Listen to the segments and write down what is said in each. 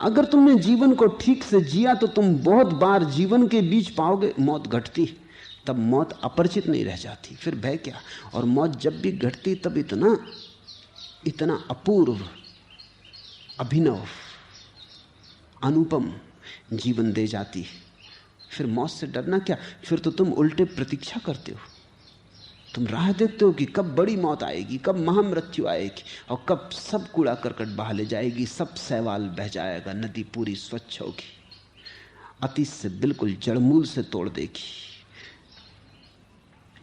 अगर तुमने जीवन को ठीक से जिया तो तुम बहुत बार जीवन के बीच पाओगे मौत घटती, तब मौत अपरिचित नहीं रह जाती, फिर भय क्या। और मौत जब भी घटती तब इतना इतना अपूर्व, अभिनव, अनुपम जीवन दे जाती है। फिर मौत से डरना क्या, फिर तो तुम उल्टे प्रतीक्षा करते हो। तुम राह देखते हो कि कब बड़ी मौत आएगी, कब महामृत्यु आएगी, और कब सब कूड़ा करकट बहा ले जाएगी, सब शैवाल बह जाएगा, नदी पूरी स्वच्छ होगी, अतीत से बिल्कुल जड़मूल से तोड़ देगी।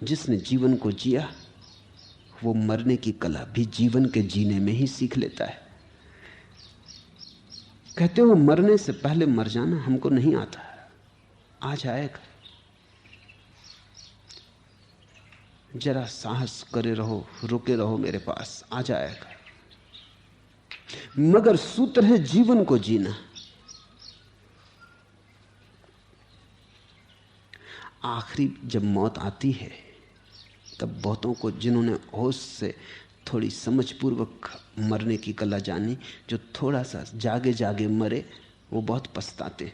जिसने जीवन को जिया वो मरने की कला भी जीवन के जीने में ही सीख लेता है। कहते हो मरने से पहले मर जाना हमको नहीं आता, आ जाएगा। जरा साहस करे रहो, रुके रहो मेरे पास, आ जाएगा। मगर सूत्र है जीवन को जीना। आखिरी जब मौत आती है तब बहुतों को, जिन्होंने होश से थोड़ी समझपूर्वक मरने की कला जानी, जो थोड़ा सा जागे जागे मरे, वो बहुत पछताते।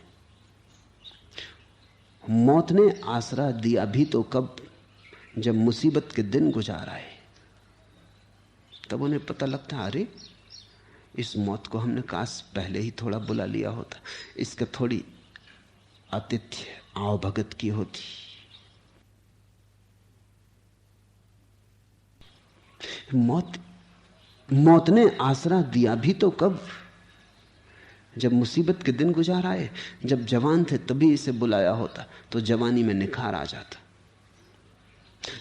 मौत ने आसरा दिया भी तो कब, जब मुसीबत के दिन गुजार आए, तब उन्हें पता लगता, अरे इस मौत को हमने काश पहले ही थोड़ा बुला लिया होता, इसका थोड़ी आतिथ्य आवभगत की होती। मौत ने आसरा दिया भी तो कब, जब मुसीबत के दिन गुजार आए। जब जवान थे तभी इसे बुलाया होता तो जवानी में निखार आ जाता।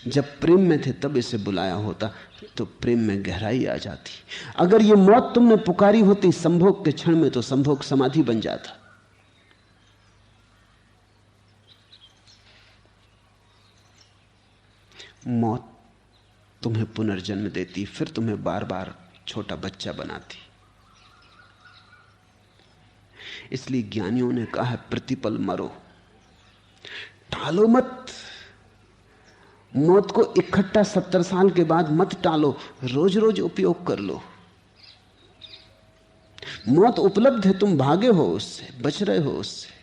जब प्रेम में थे तब इसे बुलाया होता तो प्रेम में गहराई आ जाती। अगर ये मौत तुमने पुकारी होती संभोग के क्षण में तो संभोग समाधि बन जाता। मौत तुम्हें पुनर्जन्म देती, फिर तुम्हें बार बार छोटा बच्चा बनाती। इसलिए ज्ञानियों ने कहा है प्रतिपल मरो, टालो मत। मौत को इकट्ठा 70 साल के बाद मत टालो, रोज रोज उपयोग कर लो। मौत उपलब्ध है, तुम भागे हो उससे, बच रहे हो उससे।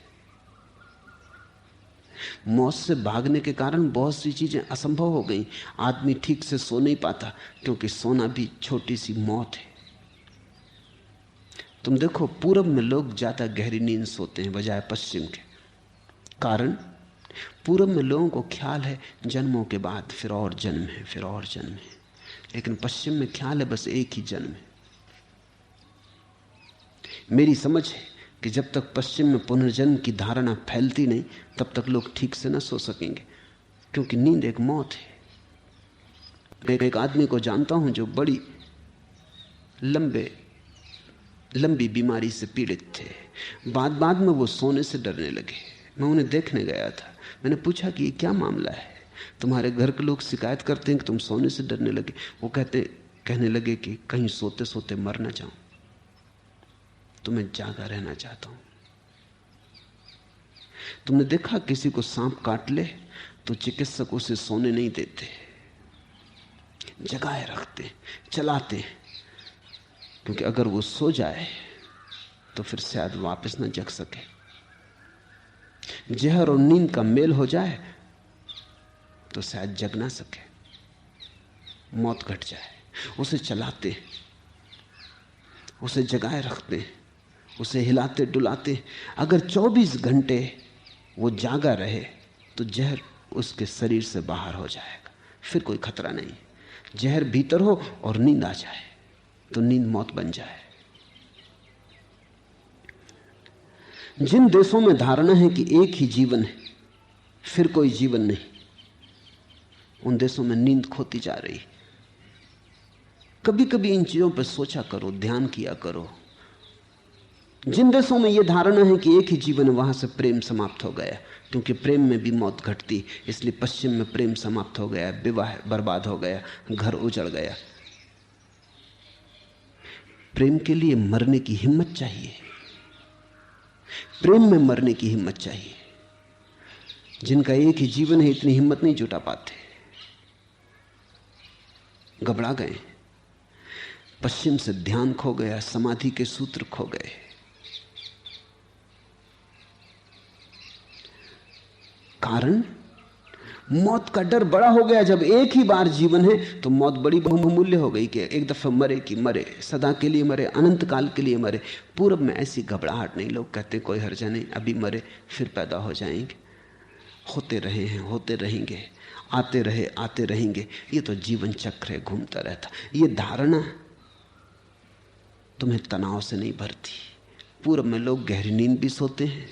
मौत से भागने के कारण बहुत सी चीजें असंभव हो गई। आदमी ठीक से सो नहीं पाता क्योंकि सोना भी छोटी सी मौत है। तुम देखो पूरब में लोग ज्यादा गहरी नींद सोते हैं बजाय पश्चिम के। कारण, पूरब में लोगों को ख्याल है जन्मों के बाद फिर और जन्म है, फिर और जन्म है, लेकिन पश्चिम में ख्याल है बस एक ही जन्म है। मेरी समझ है कि जब तक पश्चिम में पुनर्जन्म की धारणा फैलती नहीं तब तक लोग ठीक से न सो सकेंगे, क्योंकि नींद एक मौत है। मैं एक आदमी को जानता हूं जो बड़ी लंबी बीमारी से पीड़ित थे। बाद में वो सोने से डरने लगे। मैं उन्हें देखने गया था। मैंने पूछा कि ये क्या मामला है, तुम्हारे घर के लोग शिकायत करते हैं कि तुम सोने से डरने लगे। वो कहने लगे कि कहीं सोते सोते मर ना जाऊं, तो मैं जागा रहना चाहता हूं। तुमने देखा किसी को सांप काट ले तो चिकित्सक उसे सोने नहीं देते, जगाए रखते, चलाते, क्योंकि अगर वो सो जाए तो फिर शायद वापस ना जग सके। जहर और नींद का मेल हो जाए तो शायद जग ना सके, मौत घट जाए। उसे चलाते, उसे जगाए रखते, उसे हिलाते डुलाते। अगर 24 घंटे वो जागा रहे तो जहर उसके शरीर से बाहर हो जाएगा, फिर कोई खतरा नहीं। जहर भीतर हो और नींद आ जाए तो नींद मौत बन जाए। जिन देशों में धारणा है कि एक ही जीवन है फिर कोई जीवन नहीं, उन देशों में नींद खोती जा रही। कभी कभी इन चीजों पर सोचा करो, ध्यान किया करो। जिन देशों में यह धारणा है कि एक ही जीवन है वहां से प्रेम समाप्त हो गया, क्योंकि प्रेम में भी मौत घटती। इसलिए पश्चिम में प्रेम समाप्त हो गया, विवाह बर्बाद हो गया, घर उजड़ गया। प्रेम के लिए मरने की हिम्मत चाहिए, प्रेम में मरने की हिम्मत चाहिए। जिनका एक ही जीवन है इतनी हिम्मत नहीं जुटा पाते, घबरा गए। पश्चिम से ध्यान खो गया, समाधि के सूत्र खो गए। कारण मौत का डर बड़ा हो गया। जब एक ही बार जीवन है तो मौत बड़ी बहुमूल्य हो गई कि एक दफा मरे कि मरे, सदा के लिए मरे, अनंत काल के लिए मरे। पूरब में ऐसी घबराहट नहीं, लोग कहते कोई हर्जा नहीं, अभी मरे फिर पैदा हो जाएंगे, होते रहे हैं होते रहेंगे, आते रहे आते रहेंगे। ये तो जीवन चक्र है, घूमता रहता। ये धारणा तुम्हें तनाव से नहीं भरती। पूरब में लोग गहरी नींद भी सोते हैं,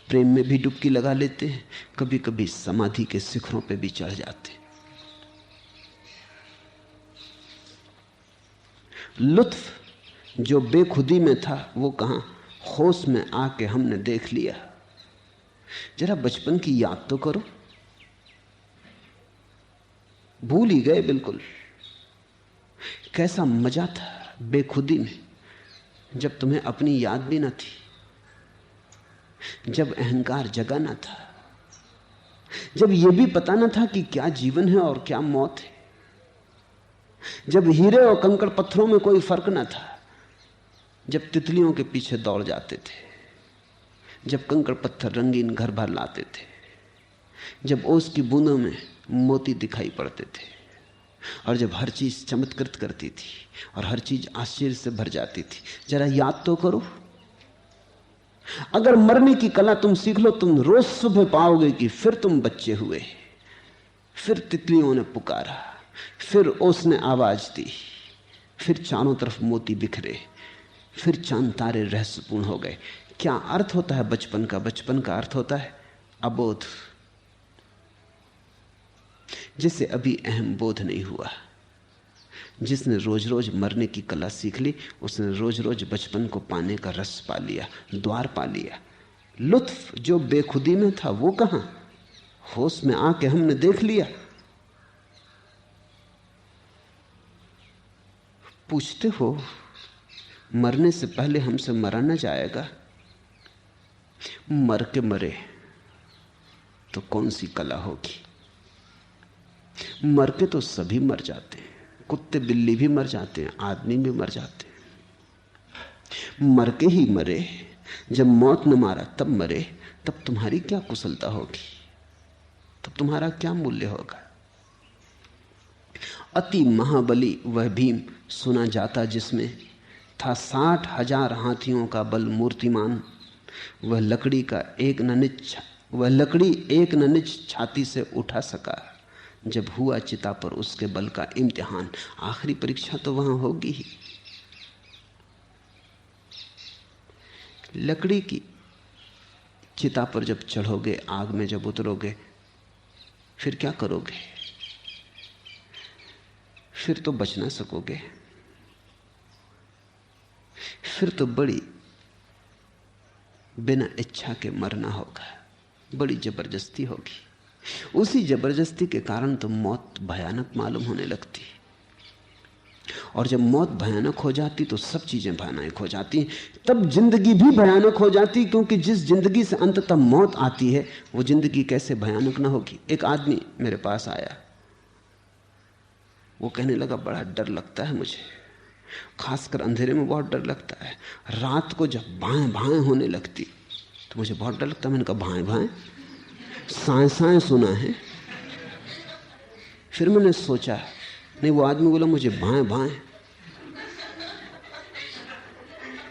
प्रेम में भी डुबकी लगा लेते हैं, कभी कभी समाधि के शिखरों पे भी चढ़ जाते हैं। लुत्फ जो बेखुदी में था वो कहां, होश में आके हमने देख लिया। जरा बचपन की याद तो करो, भूल ही गए बिल्कुल। कैसा मजा था बेखुदी में, जब तुम्हें अपनी याद भी न थी, जब अहंकार जगा न था, जब यह भी पता न था कि क्या जीवन है और क्या मौत है, जब हीरे और कंकड़ पत्थरों में कोई फर्क न था, जब तितलियों के पीछे दौड़ जाते थे, जब कंकड़ पत्थर रंगीन घर भर लाते थे, जब ओस की बूंदों में मोती दिखाई पड़ते थे, और जब हर चीज चमत्कृत करती थी और हर चीज आश्चर्य से भर जाती थी। जरा याद तो करो। अगर मरने की कला तुम सीख लो, तुम रोज सुबह पाओगे कि फिर तुम बच्चे हुए, फिर तितलियों ने पुकारा, फिर ओस ने आवाज दी, फिर चारों तरफ मोती बिखरे, फिर चांद तारे रहस्यपूर्ण हो गए। क्या अर्थ होता है बचपन का? बचपन का अर्थ होता है अबोध, जिसे अभी अहम बोध नहीं हुआ। जिसने रोज रोज मरने की कला सीख ली, उसने रोज रोज बचपन को पाने का रस पा लिया, द्वार पा लिया। लुत्फ जो बेखुदी में था वो कहां, होश में आके हमने देख लिया। पूछते हो मरने से पहले हमसे मरा न जाएगा? मर के मरे तो कौन सी कला होगी? मर के तो सभी मर जाते हैं, कुत्ते बिल्ली भी मर जाते हैं, आदमी भी मर जाते हैं। मर के ही मरे, जब मौत न मारा तब मरे, तब तुम्हारी क्या कुशलता होगी, तब तुम्हारा क्या मूल्य होगा? अति महाबली वह भीम सुना जाता, जिसमें था 60,000 हाथियों का बल मूर्तिमान। वह लकड़ी एक न निज छाती से उठा सका, जब हुआ चिता पर उसके बल का इम्तिहान। आखिरी परीक्षा तो वहां होगी ही। लकड़ी की चिता पर जब चढ़ोगे, आग में जब उतरोगे, फिर क्या करोगे? फिर तो बच ना सकोगे, फिर तो बड़ी बिना इच्छा के मरना होगा, बड़ी जबरदस्ती होगी। उसी जबरदस्ती के कारण तो मौत भयानक मालूम होने लगती, और जब मौत भयानक हो जाती तो सब चीजें भयानक हो जाती। तब जिंदगी भी भयानक हो जाती, क्योंकि जिस जिंदगी से अंततः मौत आती है वो जिंदगी कैसे भयानक ना होगी। एक आदमी मेरे पास आया, वो कहने लगा बड़ा डर लगता है मुझे, खासकर अंधेरे में बहुत डर लगता है। रात को जब भाएं भाएं होने लगती तो मुझे बहुत डर लगता है। मैंने कहा भाएं भाएं? साएं साएं सुना है। फिर मैंने सोचा, नहीं, वो आदमी बोला मुझे भाएं भाएं,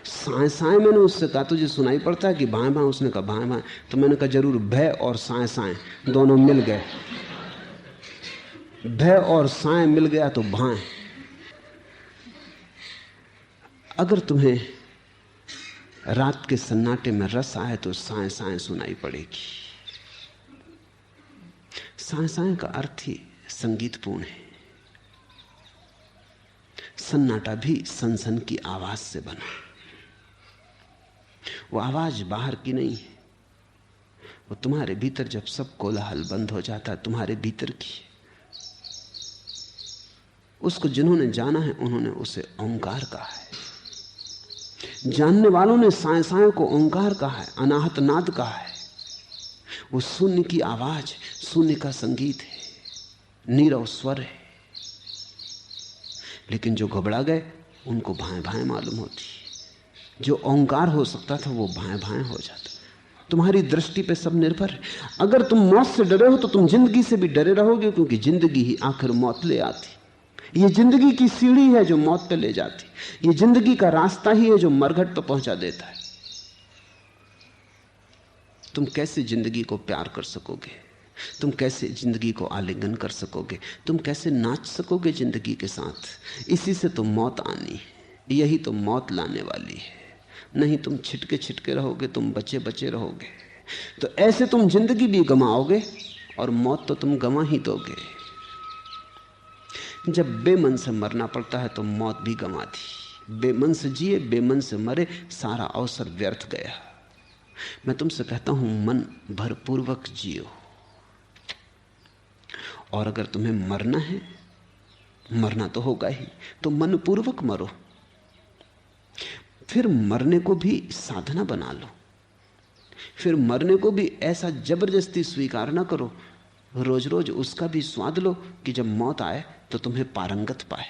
साएं साएं। मैंने उससे कहा तुझे सुनाई पड़ता है कि भाएं भाएं? उसने कहा भाएं भाएं। तो मैंने कहा जरूर भय और साएं साएं दोनों मिल गए, भय और साएं मिल गया तो भाएं। अगर तुम्हें रात के सन्नाटे में रस आए तो साएं साएं सुनाई पड़ेगी। साएं साएं का अर्थ ही संगीतपूर्ण है। सन्नाटा भी सनसन की आवाज से बना। वो आवाज बाहर की नहीं है, वो तुम्हारे भीतर जब सब कोलाहल बंद हो जाता है, तुम्हारे भीतर की। उसको जिन्होंने जाना है उन्होंने उसे ओंकार कहा है। जानने वालों ने साएं साएं को ओंकार कहा है, अनाहत नाद कहा है। वो शून्य की आवाज, शून्य का संगीत है, नीरव स्वर है। लेकिन जो घबरा गए उनको भाएं भाएं मालूम होती। जो ओंकार हो सकता था वो भाएं भाएं हो जाता। तुम्हारी दृष्टि पे सब निर्भर है। अगर तुम मौत से डरे हो तो तुम जिंदगी से भी डरे रहोगे, क्योंकि जिंदगी ही आखिर मौत ले आती। ये जिंदगी की सीढ़ी है जो मौत पे ले जाती। ये जिंदगी का रास्ता ही है जो मरघट पे पहुंचा देता है। तुम कैसे जिंदगी को प्यार कर सकोगे? तुम कैसे जिंदगी को आलिंगन कर सकोगे? तुम कैसे नाच सकोगे जिंदगी के साथ? इसी से तो मौत आनी है, यही तो मौत लाने वाली है। नहीं तुम छिटके छिटके रहोगे, तुम बचे बचे रहोगे, तो ऐसे तुम जिंदगी भी गमाओगे और मौत तो तुम गमा ही दोगे। जब बेमन से मरना पड़ता है तो मौत भी गमा दी। बेमन से जिए, बेमन से मरे, सारा अवसर व्यर्थ गया। मैं तुमसे कहता हूं, मन भरपूर्वक जियो। और अगर तुम्हें मरना है, मरना तो होगा ही, तो मनपूर्वक मरो। फिर मरने को भी साधना बना लो। फिर मरने को भी ऐसा जबरदस्ती स्वीकार ना करो। रोज रोज उसका भी स्वाद लो कि जब मौत आए तो तुम्हें पारंगत पाए।